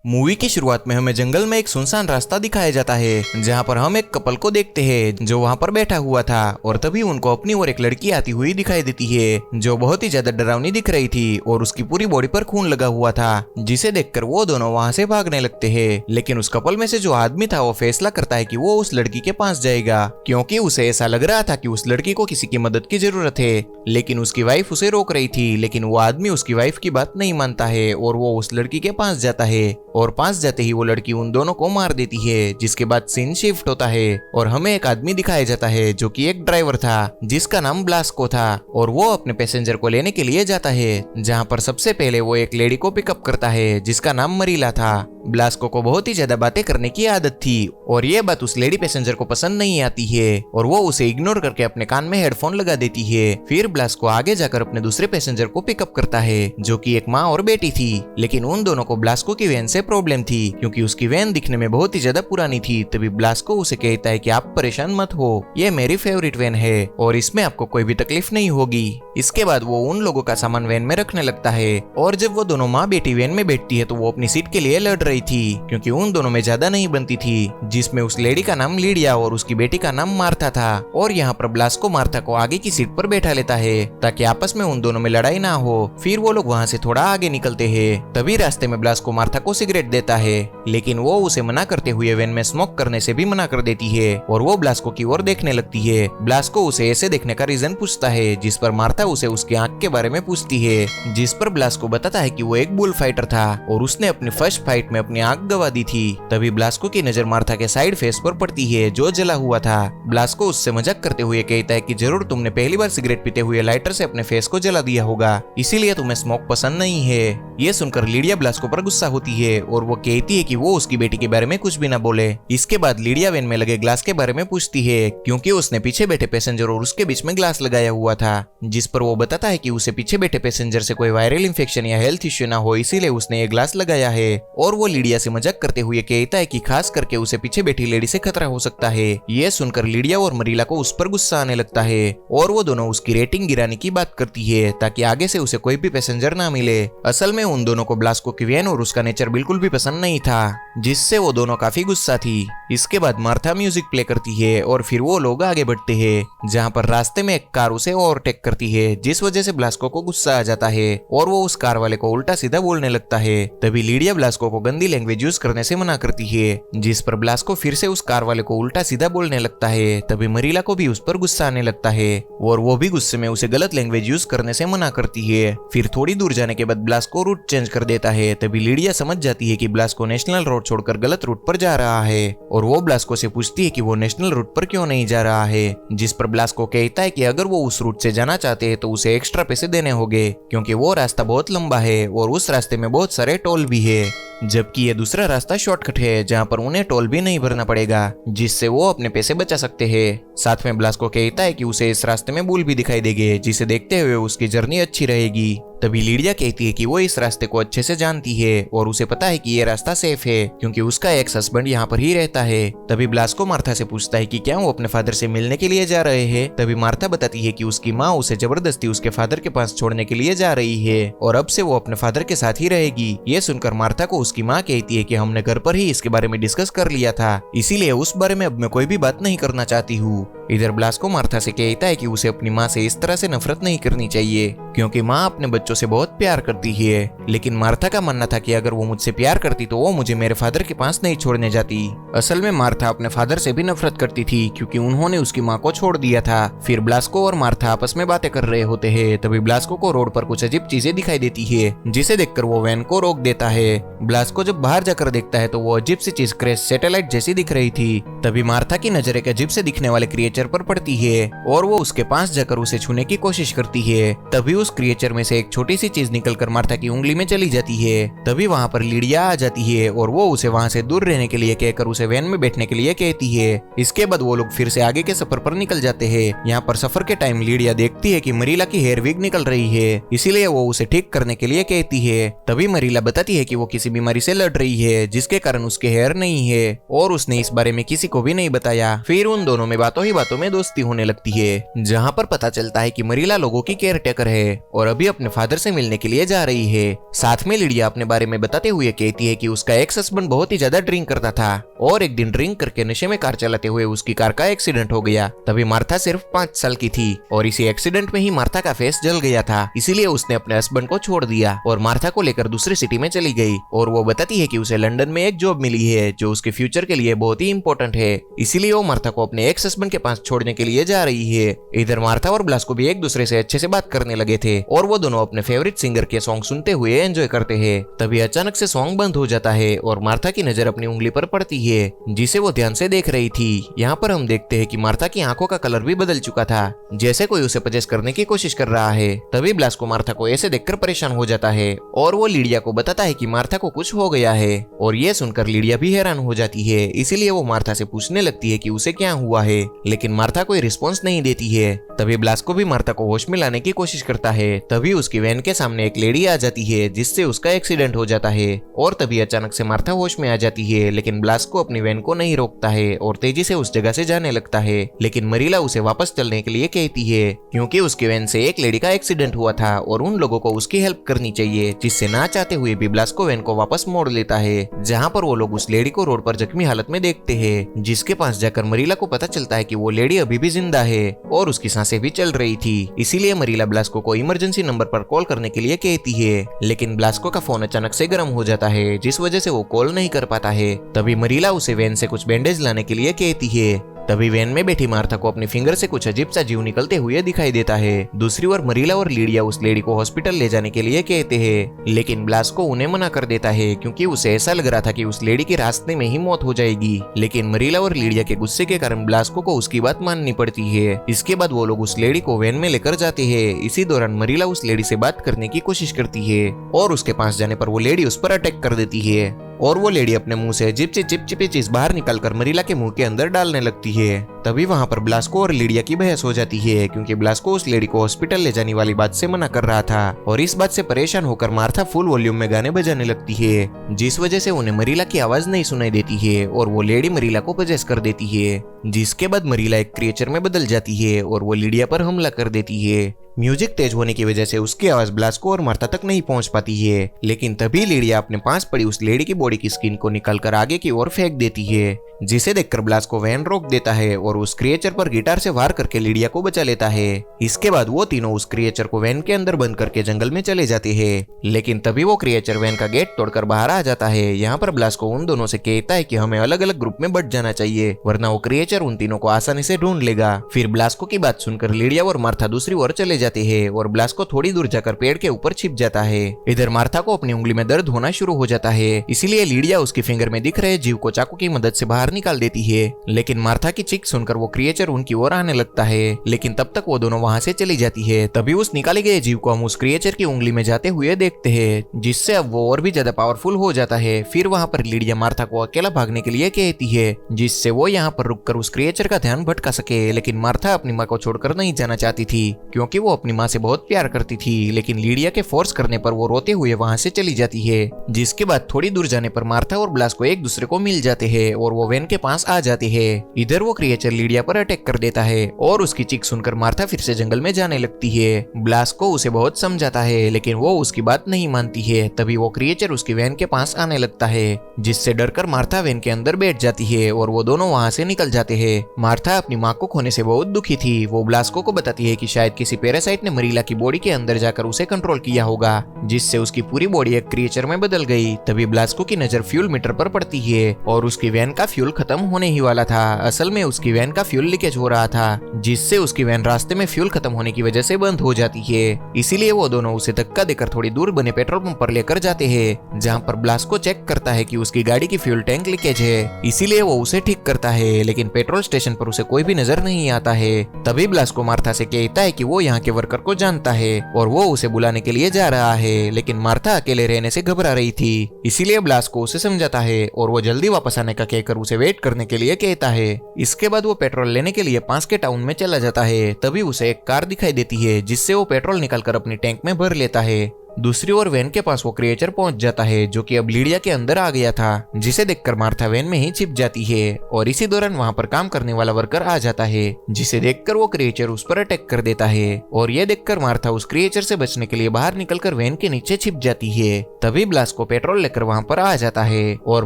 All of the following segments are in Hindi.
मूवी की शुरुआत में हमें जंगल में एक सुनसान रास्ता दिखाया जाता है जहाँ पर हम एक कपल को देखते हैं जो वहाँ पर बैठा हुआ था और तभी उनको अपनी ओर एक लड़की आती हुई दिखाई देती है जो बहुत ही ज्यादा डरावनी दिख रही थी और उसकी पूरी बॉडी पर खून लगा हुआ था जिसे देखकर वो दोनों वहाँ से भागने लगते हैं। लेकिन उस कपल में से जो आदमी था वो फैसला करता है कि वो उस लड़की के पास जाएगा क्योंकि उसे ऐसा लग रहा था कि उस लड़की को किसी की मदद की जरूरत है। लेकिन उसकी वाइफ उसे रोक रही थी, लेकिन वो आदमी उसकी वाइफ की बात नहीं मानता है और वो उस लड़की के पास जाता है और पास जाते ही वो लड़की उन दोनों को मार देती है। जिसके बाद सीन शिफ्ट होता है और हमें एक आदमी दिखाया जाता है जो कि एक ड्राइवर था जिसका नाम ब्लास्को था और वो अपने पैसेंजर को लेने के लिए जाता है जहाँ पर सबसे पहले वो एक लेडी को पिकअप करता है जिसका नाम मरीला था। ब्लास्को को बहुत ही ज्यादा बातें करने की आदत थी और ये बात उस लेडी पैसेंजर को पसंद नहीं आती है और वो उसे इग्नोर करके अपने कान में हेडफोन लगा देती है। फिर ब्लास्को आगे जाकर अपने दूसरे पैसेंजर को पिकअप करता है जो कि एक माँ और बेटी थी। लेकिन उन दोनों को ब्लास्को की वैन से प्रॉब्लम थी क्योंकि उसकी वैन दिखने में बहुत ही ज्यादा पुरानी थी। तभी ब्लास्को उसे कहता है कि आप परेशान मत हो, ये मेरी फेवरेट वैन है और इसमें आपको कोई भी तकलीफ नहीं होगी। इसके बाद वो उन लोगों का सामान वैन में रखने लगता है और जब वो दोनों माँ बेटी वैन में बैठती है तो वो अपनी सीट के लिए लड़ रही थी क्योंकि उन दोनों में ज्यादा नहीं बनती थी, जिसमें उस लेडी का नाम लीडिया और उसकी बेटी का नाम मार्था था। और यहाँ पर ब्लास्को मार्था को आगे की सीट पर बैठा लेता है ताकि आपस में उन दोनों में लड़ाई ना हो। फिर वो लोग वहाँ से थोड़ा आगे निकलते हैं। तभी रास्ते में ब्लास्को मार्था को सिगरेट देता है लेकिन वो उसे मना करते हुए वैन में स्मोक करने से भी मना कर देती है और वो ब्लास्को की ओर देखने लगती है। ब्लास्को उसे ऐसे देखने का रीजन पूछता है जिस पर मार्था उसे उसकी आंख के बारे में पूछती है, जिस पर ब्लास्को बताता है कि वो एक बुल फाइटर था और उसने अपनी फर्स्ट फाइट में अपनी आंख गवा दी थी। तभी ब्लास्को की नजर मार्था के साइड फेस पर पड़ती है जो जला हुआ था। ब्लास्को उससे मजाक करते हुए कहता है कि जरूर तुमने पहली बार सिगरेट पीते हुए लाइटर से अपने फेस को जला दिया होगा, इसीलिए तुम्हें स्मोक पसंद नहीं है। ये सुनकर लीडिया ब्लास्को पर गुस्सा होती है और वो कहती है कि वो उसकी बेटी के बारे में कुछ भी ना बोले। इसके बाद लीडिया वैन में लगे ग्लास के बारे में पूछती है क्योंकि उसने पीछे बैठे पैसेंजर और उसके बीच में ग्लास लगाया हुआ था, जिस पर वो बताता है कि उसे पीछे बैठे पैसेंजर से कोई वायरल इंफेक्शन या हेल्थ इश्यू ना हो इसीलिए उसने ये ग्लास लगाया है। और वो लीडिया से मजाक करते हुए कहता है कि खास करके उसे पीछे बैठी लेडी से खतरा हो सकता है। ये सुनकर लीडिया और मरीला को उस पर गुस्सा आने लगता है और वो दोनों उसकी रेटिंग गिराने की बात करती है ताकि आगे से उसे कोई भी पैसेंजर ना मिले। असल में उन दोनों को ब्लास्को की वैन और उसका नेचर बिल्कुल भी पसंद नहीं था, जिससे वो दोनों काफी गुस्सा थी। इसके बाद मार्था म्यूजिक प्ले करती है और फिर वो लोग आगे बढ़ते हैं जहाँ पर रास्ते में एक कार उसे ओवरटेक करती है, जिस वजह से ब्लास्को को गुस्सा आ जाता है और वो उस कार वाले को उल्टा सीधा बोलने लगता है। तभी लीडिया ब्लास्को को गंदी लैंग्वेज यूज करने से मना करती है, जिस पर ब्लास्को फिर से उस कार वाले को उल्टा सीधा बोलने लगता है। तभी मरीला को भी उस पर गुस्सा आने लगता है और वो भी गुस्से में उसे गलत लैंग्वेज यूज करने से मना करती है। फिर थोड़ी दूर जाने के बाद ब्लास्को रूट चेंज कर देता है। तभी लीडिया समझ जाती है कि ब्लास्को नेशनल रोड छोड़कर गलत रूट पर जा रहा है और वो ब्लास्को से पूछती है कि वो नेशनल रूट पर क्यों नहीं जा रहा है, जिस पर ब्लास्को कहता है कि अगर वो उस रूट से जाना चाहते हैं तो उसे एक्स्ट्रा पैसे देने होंगे क्योंकि वो रास्ता बहुत लंबा है और उस रास्ते में बहुत सारे टोल भी है, जबकि ये दूसरा रास्ता शॉर्टकट है जहाँ पर उन्हें टोल भी नहीं भरना पड़ेगा, जिससे वो अपने पैसे बचा सकते हैं। साथ में ब्लास्को कहता है कि उसे इस रास्ते में बुल भी दिखाई देंगे जिसे देखते हुए उसकी जर्नी अच्छी रहेगी। तभी लीडिया कहती है कि वो इस रास्ते को अच्छे से जानती है और उसे पता है कि ये रास्ता सेफ है क्योंकि उसका एक्स हस्बैंड यहाँ पर ही रहता है। तभी ब्लास्को मार्था से पूछता है कि क्या वो अपने फादर से मिलने के लिए जा रहे हैं। तभी मार्था बताती है कि उसकी माँ उसे जबरदस्ती उसके फादर के पास छोड़ने के लिए जा रही है और अब से वो अपने फादर के साथ ही रहेगी। ये सुनकर मार्था को उसकी माँ कहती है कि हमने घर पर ही इसके बारे में डिस्कस कर लिया था, इसीलिए उस बारे में अब मैं कोई भी बात नहीं करना चाहती हूँ। इधर ब्लास्को मार्था से कहता है कि उसे अपनी माँ से इस तरह से नफरत नहीं करनी चाहिए क्योंकि माँ अपने बच्चों से बहुत प्यार करती है। लेकिन मार्था का मानना था कि अगर वो मुझसे प्यार करती तो वो मुझे मेरे फादर के पास नहीं छोड़ने जाती। असल में मार्था अपने फादर से भी नफरत करती थी क्योंकि उन्होंने उसकी माँ को छोड़ दिया था। फिर ब्लास्को और मार्था आपस में बातें कर रहे होते हैं। तभी ब्लास्को को रोड पर कुछ अजीब चीजें दिखाई देती है, जिसे देखकर वो वैन को रोक देता है। ब्लास्को जब बाहर जाकर देखता है तो वो अजीब सी चीज क्रैश सैटेलाइट जैसी दिख रही थी। तभी मार्था की नजर एक अजीब से दिखने वाले क्रिएचर पर पड़ती है और वो उसके पास जाकर उसे छूने की कोशिश करती है। तभी उस क्रिएचर में से एक छोटी सी चीज निकलकर मार्था की उंगली में चली जाती है। तभी वहाँ पर लीडिया आ जाती है और वो उसे वहाँ से दूर रहने के लिए कहकर उसे वैन में बैठने के लिए कहती है। इसके बाद वो लोग फिर से आगे के सफर पर निकल जाते हैं। यहाँ पर सफर के टाइम लीडिया देखती है कि मरीला की हेयर विग निकल रही है, इसीलिए वो उसे ठीक करने के लिए कहती है। तभी मरीला बताती है कि वो किसी बीमारी से लड़ रही है जिसके कारण उसके हेयर नहीं है और उसने इस बारे में किसी को भी नहीं बताया। फिर उन दोनों में बातों ही बातों में दोस्ती होने लगती है, जहाँ पर पता चलता है कि मरीला लोगों की केयर टेकर है और अभी अपने फादर से मिलने के लिए जा रही है। साथ में लिडिया अपने बारे में बताते हुए कहती है कि उसका एक्स हस्बैंड बहुत ही ज्यादा ड्रिंक करता था और एक दिन ड्रिंक करके नशे में कार चलाते हुए उसकी कार का एक्सीडेंट हो गया। तभी मार्था सिर्फ 5 साल की थी और इसी एक्सीडेंट में ही मार्था का फेस जल गया था, इसीलिए उसने अपने हस्बैंड को छोड़ दिया और मार्था को लेकर दूसरी सिटी में चली गई। और वो बताती है कि उसे लंदन में एक जॉब मिली है जो उसके फ्यूचर के लिए बहुत ही इंपॉर्टेंट है, इसीलिए वो मार्था को अपने एक्स हस्बैंड के पास छोड़ने के लिए जा रही है। इधर मार्था और ब्लास्को भी एक दूसरे से अच्छे से बात करने लगे थे और वो दोनों अपने फेवरेट सिंगर के सॉन्ग सुनते हुए एंजॉय करते हैं। तभी अचानक से सॉन्ग बंद हो जाता है और मार्था की नजर अपनी उंगली पर पड़ती है जिसे वो ध्यान से देख रही थी। यहाँ पर हम देखते हैं कि मार्था की आंखों का कलर भी बदल चुका था, जैसे कोई उसे पजेस करने की कोशिश कर रहा है। तभी ब्लास्को मार्था को ऐसे देखकर परेशान हो जाता है और वो लिडिया को बताता है कि मार्था को कुछ हो गया है और ये सुनकर लिडिया भी हैरान हो जाती है, इसीलिए वो मार्था से पूछने लगती है कि उसे क्या हुआ है, लेकिन मार्था कोई रिस्पॉन्स नहीं देती है। तभी ब्लास्को भी मार्था को होश में लाने की कोशिश करता है। तभी उसकी वैन के सामने एक लेडी आ जाती है जिससे उसका एक्सीडेंट हो जाता है और तभी अचानक से मार्था होश में आ जाती है, लेकिन ब्लास्को अपनी वैन को नहीं रोकता है और तेजी से उस जगह से जाने लगता है। लेकिन मरीला उसे वापस चलने के लिए कहती है क्योंकि उसकी वैन से एक लेडी का एक्सीडेंट हुआ था और उन लोगों को उसकी हेल्प करनी चाहिए, जिससे ना चाहते हुए भी ब्लास्को वैन को वापस मोड़ लेता है। जहाँ पर वो लोग उस लेडी को रोड पर जख्मी हालत में देखते हैं, जिसके पास जाकर मरीला को पता चलता है कि वो लेडी अभी भी जिंदा है और उसकी सांसें भी चल रही थी। इसीलिए मरीला ब्लास्को को इमरजेंसी नंबर पर कॉल करने के लिए कहती है, लेकिन ब्लास्को का फोन अचानक से गर्म हो जाता है जिस वजह से वो कॉल नहीं कर पाता है। तभी मरीला उसे वैन से कुछ बैंडेज लाने के लिए कहती है। तभी वैन में बैठी मार्था को अपनी फिंगर से कुछ अजीब सा जीव निकलते हुए दिखाई देता है। दूसरी ओर मरीला और लिडिया उस लेडी को हॉस्पिटल ले जाने के लिए कहते हैं, लेकिन ब्लास्को उन्हें मना कर देता है क्योंकि उसे ऐसा लग रहा था कि उस लेडी की रास्ते में ही मौत हो जाएगी। लेकिन मरीला और लिडिया के गुस्से के कारण ब्लास्को को उसकी बात माननी पड़ती है। इसके बाद वो लोग उस लेडी को वैन में लेकर जाते हैं। इसी दौरान मरीला उस लेडी से बात करने की कोशिश करती है और उसके पास जाने पर वो लेडी उस पर अटैक कर देती है और वो लेडी अपने मुंह से अजीब सी चिपचिपी चीज बाहर निकालकर मरीला के मुंह के अंदर डालने लगती है। तभी वहां पर ब्लास्को और लिडिया की बहस हो जाती है क्योंकि ब्लास्को उस लेडी को हॉस्पिटल ले जाने वाली बात से मना कर रहा था और इस बात से परेशान होकर मार्था फुल वॉल्यूम में गाने बजाने लगती है, जिस वजह से उन्हें मरीला की आवाज नहीं सुनाई देती है और वो लेडी मरीला को पजेस कर देती है, जिसके बाद मरीला एक क्रिएचर में बदल जाती है और वो लिडिया पर हमला कर देती है। म्यूजिक तेज होने की वजह से उसकी आवाज ब्लास्को और मार्था तक नहीं पहुंच पाती है, लेकिन तभी लिडिया अपने पास पड़ी उस लेडी की बॉडी की स्किन को निकालकर आगे की ओर फेंक देती है, जिसे देखकर ब्लास्को वैन रोक देता है और उस क्रिएचर पर गिटार से वार करके लिडिया को बचा लेता है। इसके बाद वो तीनों उस क्रिएचर को वैन के अंदर बंद करके जंगल में चले जाते हैं, लेकिन तभी वो क्रिएचर वैन का गेट तोड़कर बाहर आ जाता है। यहाँ पर ब्लास्को उन दोनों से कहता है कि हमें अलग अलग ग्रुप में बट जाना चाहिए, वरना वो क्रिएचर उन तीनों को आसानी से ढूंढ लेगा। फिर ब्लास्को की बात सुनकर लिडिया और मार्था दूसरी ओर चले जाते हैं और ब्लास्को थोड़ी दूर जाकर पेड़ के ऊपर छिप जाता है। इधर मार्था को अपनी उंगली में दर्द होना शुरू हो जाता है, इसीलिए लिडिया उसकी फिंगर में दिख रहे जीव को चाकू की मदद से बाहर निकाल देती है, लेकिन मार्था की चीख सुनकर वो क्रिएचर उनकी ओर आने लगता है, लेकिन तब तक वो दोनों वहां से चली जाती है। तभी उस निकाले गए जीव को हम उस क्रिएचर की उंगली में जाते हुए देखते हैं, जिससे अब वो और भी ज्यादा पावरफुल हो जाता है। फिर वहां पर लिडिया मार्था को अकेला भागने के लिए कहती है, जिससे वो यहाँ पर रुककर उस क्रिएचर का ध्यान भटका सके, लेकिन मार्था अपनी माँ को छोड़कर नहीं जाना चाहती थी क्योंकि वो अपनी माँ से बहुत प्यार करती थी। लेकिन लिडिया के फोर्स करने पर वो रोते हुए वहां से चली जाती है, जिसके बाद थोड़ी दूर जाने पर मार्था और ब्लास्को एक दूसरे को मिल जाते हैं और वो वैन के पास आ जाते हैं। इधर वो क्रिएचर लिडिया पर अटैक कर देता है और उसकी चीख सुनकर मार्था फिर से जंगल में जाने लगती है। ब्लास्को उसे बहुत समझाता है, लेकिन वो उसकी बात नहीं मानती है। तभी वो क्रिएचर उसकी वैन के पास आने लगता है, जिससे डरकर मार्था वैन के अंदर बैठ जाती है और वो दोनों वहां से निकल जाते हैं। मार्था अपनी माँ को खोने से बहुत दुखी थी। वो ब्लास्को को बताती है कि शायद किसी पैरासाइट ने मरीला की बॉडी के अंदर जाकर उसे कंट्रोल किया होगा, जिससे उसकी पूरी बॉडी एक क्रिएचर में बदल गई। तभी ब्लास्को की नजर फ्यूल मीटर पर पड़ती है और उसकी वैन का फ्यूल खत्म होने ही वाला था। असल में उसकी वैन का फ्यूल लीकेज हो रहा था, जिससे उसकी वैन रास्ते में फ्यूल खत्म होने की वजह से बंद हो जाती है। इसीलिए वो दोनों उसे धक्का देकर थोड़ी दूर बने पेट्रोल पंप पर लेकर जाते हैं, जहां पर ब्लास्को चेक करता है कि उसकी गाड़ी की फ्यूल टैंक लीकेज है। इसीलिए वो उसे ठीक करता है, लेकिन पेट्रोल स्टेशन पर उसे कोई भी नजर नहीं आता है। तभी ब्लास्को मार्था से कहता है कि वो यहाँ के वर्कर को जानता है और वो उसे बुलाने के लिए जा रहा है, लेकिन मार्था अकेले रहने से घबरा रही थी। इसीलिए ब्लास्को उसे समझाता है और वो जल्दी वापस आने का कहकर उसे वेट करने के लिए कहता है। इसके बाद वो पेट्रोल लेने के लिए पास के टाउन में चला जाता है। तभी उसे एक कार दिखाई देती है, जिससे वो पेट्रोल निकालकर अपनी टैंक में भर लेता है दूसरी ओर वैन के पास वो क्रिएचर पहुंच जाता है जो कि अब लिडिया के अंदर आ गया था, जिसे देखकर मार्था वैन में ही छिप जाती है और इसी दौरान वहां पर काम करने वाला वर्कर आ जाता है, जिसे देखकर वो क्रिएचर उस पर अटैक कर देता है और ये देखकर मार्था उस क्रिएचर से बचने के लिए बाहर निकलकर वैन के नीचे छिप जाती है। तभी ब्लास्को पेट्रोल लेकर वहां पर आ जाता है और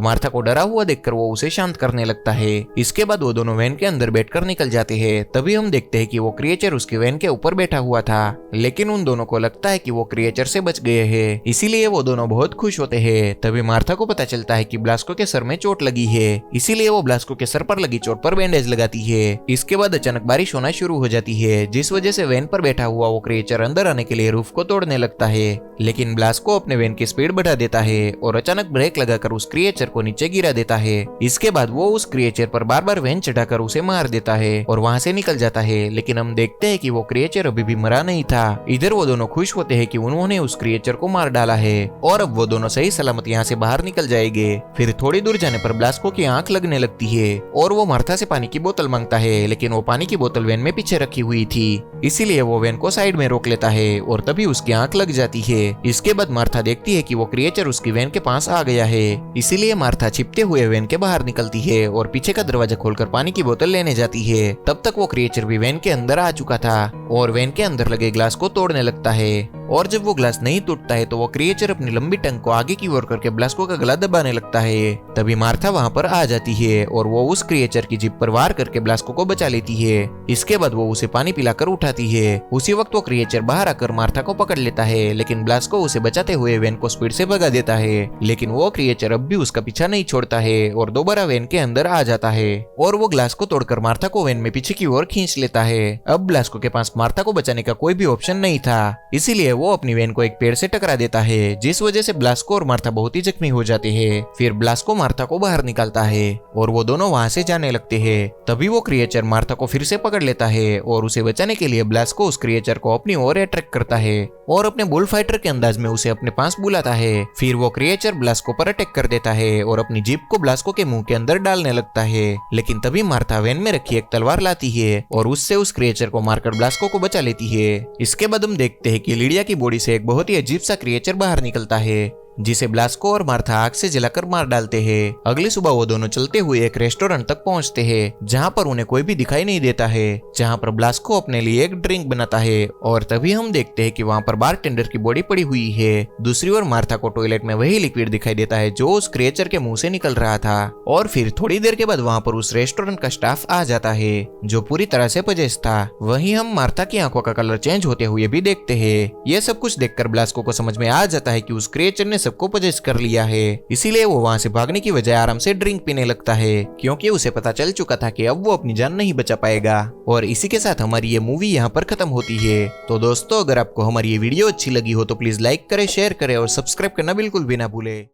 मार्था को डरा हुआ देखकर वो उसे शांत करने लगता है। इसके बाद वो दोनों वैन के अंदर बैठकर निकल जाते हैं। तभी हम देखते हैं कि वो क्रिएचर उसके वैन के ऊपर बैठा हुआ था, लेकिन उन दोनों को लगता है कि वो क्रिएचर से बच गए हैं, इसीलिए वो दोनों बहुत खुश होते हैं। तभी मार्था को पता चलता है कि ब्लास्को के सर में चोट लगी है, इसीलिए वो ब्लास्को के सर पर लगी चोट पर बैंडेज लगाती है। इसके बाद अचानक बारिश होना शुरू हो जाती है, जिस वजह से वैन पर बैठा हुआ वो क्रिएचर अंदर आने के लिए रूफ को तोड़ने लगता है, लेकिन ब्लास्को अपने वैन की स्पीड बढ़ा देता है और अचानक ब्रेक लगाकर उस क्रिएचर को नीचे गिरा देता है। इसके बाद वो उस क्रिएचर पर बार बार वैन चढ़ाकर उसे मार देता है और वहां से निकल जाता है, लेकिन हम देखते हैं कि वो क्रिएचर अभी भी मरा नहीं था। इधर वो दोनों खुश होते हैं कि उन्होंने उस क्रिएचर को मार डाला है और अब वो दोनों सही सलामत यहाँ से बाहर निकल जाएंगे। फिर थोड़ी दूर जाने पर ब्लास्को की आंख लगने लगती है और वो मार्था से पानी की बोतल मांगता है, लेकिन वो पानी की बोतल वैन में पीछे रखी हुई थी, इसीलिए वो वैन को साइड में रोक लेता है और तभी उसकी आंख लग जाती है। इसके बाद मार्था देखती है कि वो क्रिएचर उसकी वैन के पास आ गया है, इसीलिए मार्था छिपते हुए वैन के बाहर निकलती है और पीछे का दरवाजा खोलकर पानी की बोतल लेने जाती है। तब तक वो क्रिएचर भी वैन के अंदर आ चुका था और वैन के अंदर लगे ग्लास को तोड़ने लगता है और जब वो ग्लास नहीं टूटता है तो वो क्रिएचर अपनी लंबी टंग को आगे की ओर करके ब्लास्को का गला दबाने लगता है। तभी मार्था वहां पर आ जाती है और वो उस क्रिएचर की जीभ पर वार करके ब्लास्को को बचा लेती है। इसके बाद वो उसे पानी पिलाकर उठाती है। उसी वक्त वो क्रिएचर बाहर आकर मार्था को पकड़ लेता है, लेकिन ब्लास्को उसे बचाते हुए वैन को स्पीड से भगा देता है, लेकिन वो क्रिएचर अब भी उसका पीछा नहीं छोड़ता है और दोबारा वैन के अंदर आ जाता है और वो ग्लास को तोड़कर मार्था को वैन में पीछे की ओर खींच लेता है। अब ब्लास्को के पास मार्था को बचाने का कोई भी ऑप्शन नहीं था, इसीलिए वो अपनी वैन को एक पेड़ से टकरा देता है, जिस वजह से ब्लास्को और मार्था बहुत ही जख्मी हो जाते हैं। फिर ब्लास्को मार्था को बाहर निकालता है और वो दोनों वहां से जाने लगते हैं। तभी वो क्रिएचर मार्था को फिर से पकड़ लेता है और उसे बचाने के लिए ब्लास्को उस क्रिएचर को अपनी ओर अट्रैक्ट करता है और अपने बुल फाइटर के अंदाज में उसे अपने पास बुलाता है। फिर वो क्रिएचर ब्लास्को पर अटैक कर देता है और अपनी जीभ को ब्लास्को के मुंह के अंदर डालने लगता है, लेकिन तभी मार्था वैन में रखी एक तलवार लाती है और उससे उस क्रिएचर को मारकर ब्लास्को को बचा लेती है। इसके बाद हम देखते हैं कि लिडिया की बॉडी से एक बहुत ही अजीब सा क्रिएचर बाहर निकलता है, जिसे ब्लास्को और मार्था आग से जलाकर मार डालते हैं। अगली सुबह वो दोनों चलते हुए एक रेस्टोरेंट तक पहुंचते हैं, जहां पर उन्हें कोई भी दिखाई नहीं देता है, जहां पर ब्लास्को अपने लिए एक ड्रिंक बनाता है और तभी हम देखते हैं कि वहां पर बारटेंडर की बॉडी पड़ी हुई है। दूसरी ओर मार्था को टॉयलेट में वही लिक्विड दिखाई देता है जो उस क्रिएचर के मुंह से निकल रहा था और फिर थोड़ी देर के बाद वहां पर उस रेस्टोरेंट का स्टाफ आ जाता है जो पूरी तरह से पजेस था। वहीं हम मार्था की आंखों का कलर चेंज होते हुए भी देखते हैं। ये सब कुछ देखकर ब्लास्को को समझ में आ जाता है कि उस क्रिएचर ने सबको पजेस कर लिया है, इसीलिए वो वहां से भागने की बजाय आराम से ड्रिंक पीने लगता है, क्योंकि उसे पता चल चुका था कि अब वो अपनी जान नहीं बचा पाएगा। और इसी के साथ हमारी ये मूवी यहाँ पर खत्म होती है। तो दोस्तों, अगर आपको हमारी ये वीडियो अच्छी लगी हो तो प्लीज लाइक करें, शेयर करें और सब्सक्राइब करना बिल्कुल भी ना भूलें।